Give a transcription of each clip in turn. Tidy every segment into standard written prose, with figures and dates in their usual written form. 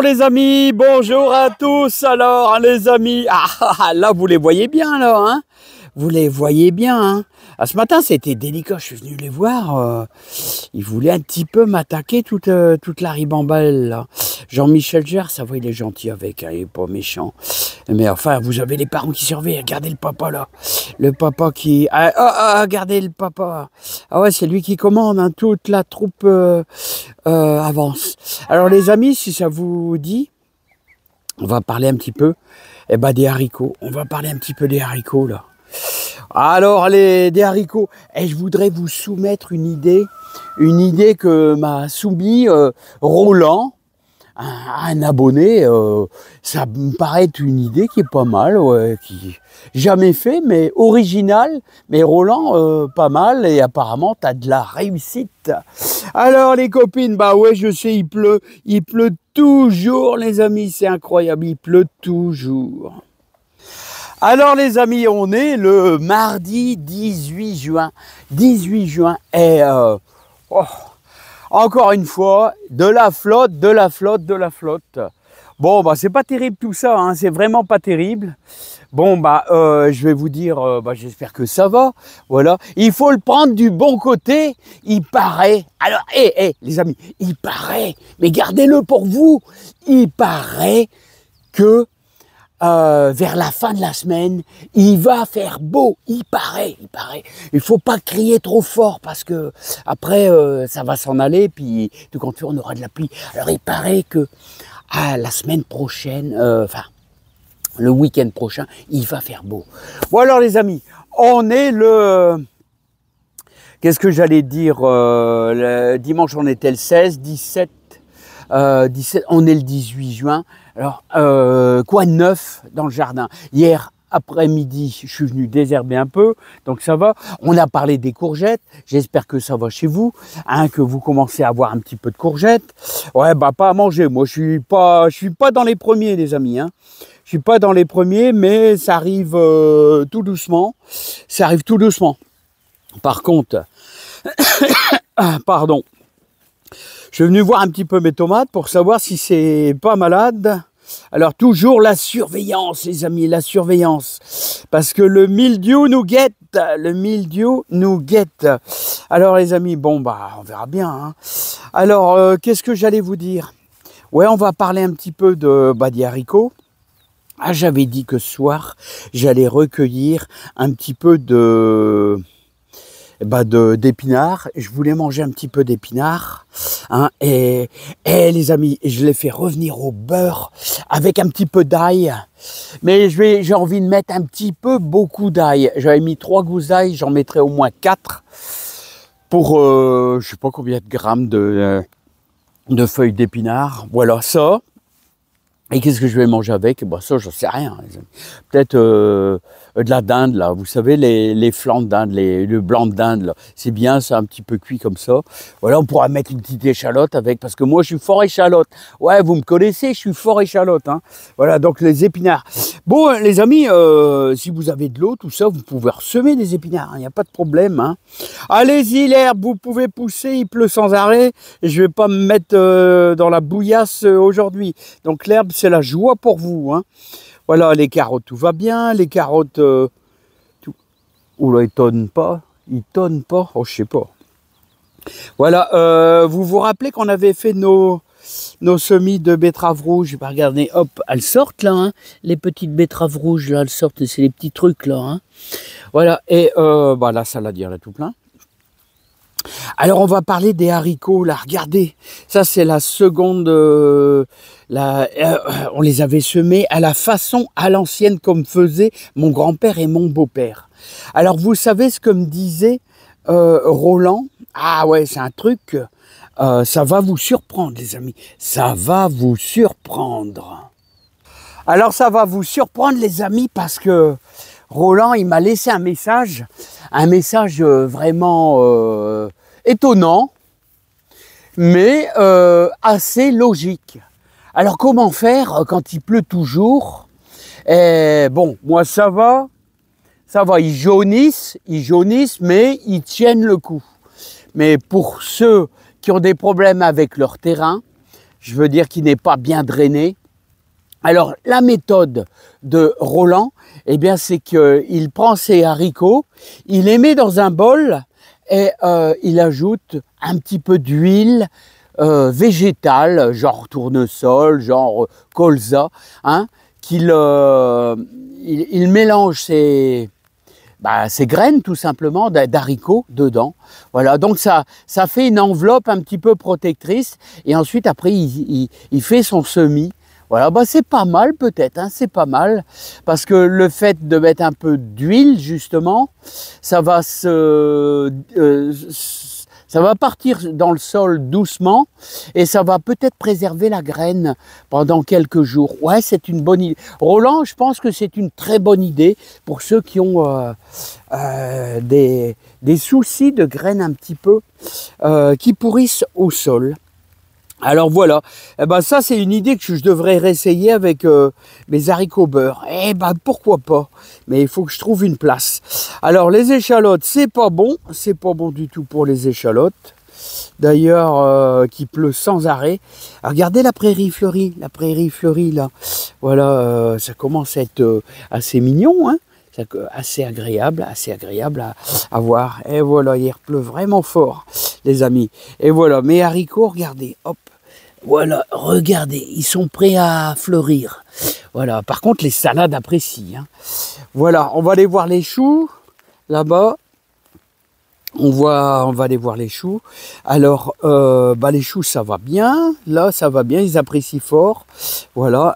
Les amis, bonjour à tous. Alors les amis, là vous les voyez bien là, hein, vous les voyez bien, hein. Ce matin c'était délicat, je suis venu les voir, ils voulaient un petit peu m'attaquer toute la ribambelle là. Jean-Michel Jarre, ça va, il est gentil avec, hein, il est pas méchant. Mais enfin, vous avez les parents qui surveillent, regardez le papa là, le papa qui, regardez le papa. Ah ouais, c'est lui qui commande, hein, toute la troupe avance. Alors les amis, si ça vous dit, on va parler un petit peu des haricots. On va parler un petit peu des haricots là. Alors des haricots, et je voudrais vous soumettre une idée que m'a soumis Roland, un abonné. Ça me paraît être une idée qui est pas mal, ouais, qui jamais fait, mais original. Mais Roland, pas mal, et apparemment t'as de la réussite. Alors les copines, bah ouais, je sais, il pleut toujours les amis, c'est incroyable, il pleut toujours. Alors les amis, on est le mardi 18 juin. 18 juin et encore une fois, de la flotte. Bon, bah c'est pas terrible tout ça, hein, c'est vraiment pas terrible. Bon, je vais vous dire, j'espère que ça va. Voilà, il faut le prendre du bon côté, il paraît. Alors, les amis, il paraît, mais gardez-le pour vous, il paraît que vers la fin de la semaine, il va faire beau, il paraît. Il faut pas crier trop fort parce que après ça va s'en aller, puis tout compte fait on aura de la pluie. Alors il paraît que la semaine prochaine, le week-end prochain, il va faire beau. Bon alors les amis, on est le... Qu'est-ce que j'allais dire, le dimanche on était le 16, 17, on est le 18 juin. Alors, quoi de neuf dans le jardin? Hier après-midi, je suis venu désherber un peu, donc ça va. On a parlé des courgettes, j'espère que ça va chez vous, hein, que vous commencez à avoir un petit peu de courgettes. Ouais, pas à manger, moi je suis pas dans les premiers les amis, hein. Je suis pas dans les premiers, mais ça arrive tout doucement. Ça arrive tout doucement. Par contre, pardon. Je suis venu voir un petit peu mes tomates pour savoir si c'est pas malade. Alors toujours la surveillance, les amis, la surveillance. Parce que le mildiou nous guette, Alors les amis, on verra bien, hein. Alors, qu'est-ce que j'allais vous dire? Ouais, on va parler un petit peu des haricots. J'avais dit que ce soir, j'allais recueillir un petit peu d'épinards. Je voulais manger un petit peu d'épinards, hein, et les amis, je l'ai fait revenir au beurre avec un petit peu d'ail, mais j'ai envie de mettre un petit peu beaucoup d'ail. J'avais mis 3 gousses d'ail, j'en mettrai au moins 4 pour je sais pas combien de grammes de feuilles d'épinards. Voilà ça. Et qu'est-ce que je vais manger avec? Ça, j'en sais rien. Peut-être de la dinde, là. Vous savez, les flancs de dinde, le blanc de dinde, là. C'est bien, c'est un petit peu cuit comme ça. Voilà, on pourra mettre une petite échalote avec, parce que moi, je suis fort échalote. Ouais, vous me connaissez, je suis fort échalote, hein. Voilà, donc les épinards. Bon, les amis, si vous avez de l'eau, tout ça, vous pouvez ressemer des épinards. Il n'y a pas de problème, hein. Allez-y, l'herbe, vous pouvez pousser, il pleut sans arrêt. Et je ne vais pas me mettre dans la bouillasse aujourd'hui. Donc l'herbe, c'est la joie pour vous, hein. Voilà, les carottes, tout va bien. Les carottes, tout... Oula, ils tonnent pas. Oh, je sais pas. Voilà, vous vous rappelez qu'on avait fait nos semis de betteraves rouges? Regardez, hop, elles sortent là, hein. Les petites betteraves rouges, là, elles sortent. C'est les petits trucs là, hein. Voilà, et la salade, il y en a tout plein. Alors on va parler des haricots là, regardez, ça c'est la seconde, on les avait semés à la façon à l'ancienne comme faisaient mon grand-père et mon beau-père. Alors vous savez ce que me disait Roland? Ah ouais, c'est un truc, ça va vous surprendre les amis, ça va vous surprendre. Alors ça va vous surprendre les amis parce que Roland il m'a laissé un message vraiment étonnant, mais assez logique. Alors comment faire quand il pleut toujours? Moi ça va, ils jaunissent, mais ils tiennent le coup. Mais pour ceux qui ont des problèmes avec leur terrain, je veux dire qui n'est pas bien drainé. Alors, la méthode de Roland, eh bien, c'est qu'il prend ses haricots, il les met dans un bol et il ajoute un petit peu d'huile végétale, genre tournesol, genre colza, hein, il mélange ses graines tout simplement d'haricots dedans. Voilà, donc ça fait une enveloppe un petit peu protectrice et ensuite après il fait son semis. Voilà, bah c'est pas mal peut-être, hein, c'est pas mal, parce que le fait de mettre un peu d'huile, justement, ça va partir dans le sol doucement et ça va peut-être préserver la graine pendant quelques jours. Ouais, c'est une bonne idée. Roland, je pense que c'est une très bonne idée pour ceux qui ont des soucis de graines un petit peu qui pourrissent au sol. Alors voilà, eh ben ça c'est une idée que je devrais réessayer avec mes haricots beurre. Eh ben pourquoi pas, mais il faut que je trouve une place. Alors les échalotes, c'est pas bon du tout pour les échalotes. D'ailleurs, qu'il pleut sans arrêt. Alors, regardez la prairie fleurie là. Voilà, ça commence à être assez mignon, hein. Assez agréable à voir. Et voilà, il pleut vraiment fort, les amis. Et voilà, mes haricots, regardez, hop. Voilà, regardez, ils sont prêts à fleurir. Voilà, par contre, les salades apprécient, hein. Voilà, on va aller voir les choux, là-bas. On va aller voir les choux. Alors, les choux, ça va bien. Là, ça va bien, ils apprécient fort. Voilà.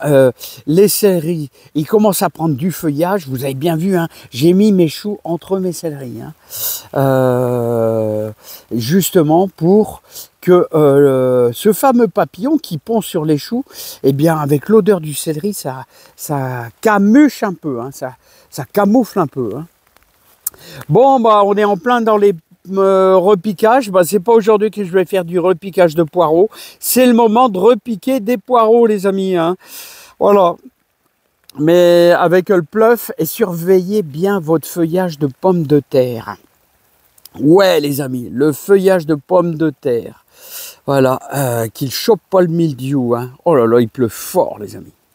Les céleris, ils commencent à prendre du feuillage. Vous avez bien vu, hein, j'ai mis mes choux entre mes céleris. Hein. Justement pour que ce fameux papillon qui pond sur les choux, eh bien, avec l'odeur du céleri, ça camuche un peu. Hein, ça camoufle un peu. Hein. Bon, on est en plein dans les repiquages. C'est pas aujourd'hui que je vais faire du repiquage de poireaux. C'est le moment de repiquer des poireaux, les amis. Hein. Voilà. Mais avec le pleuf, et surveillez bien votre feuillage de pommes de terre. Ouais, les amis, le feuillage de pommes de terre. Voilà, qu'il chope pas le mildiou. Hein. Oh là là, il pleut fort, les amis.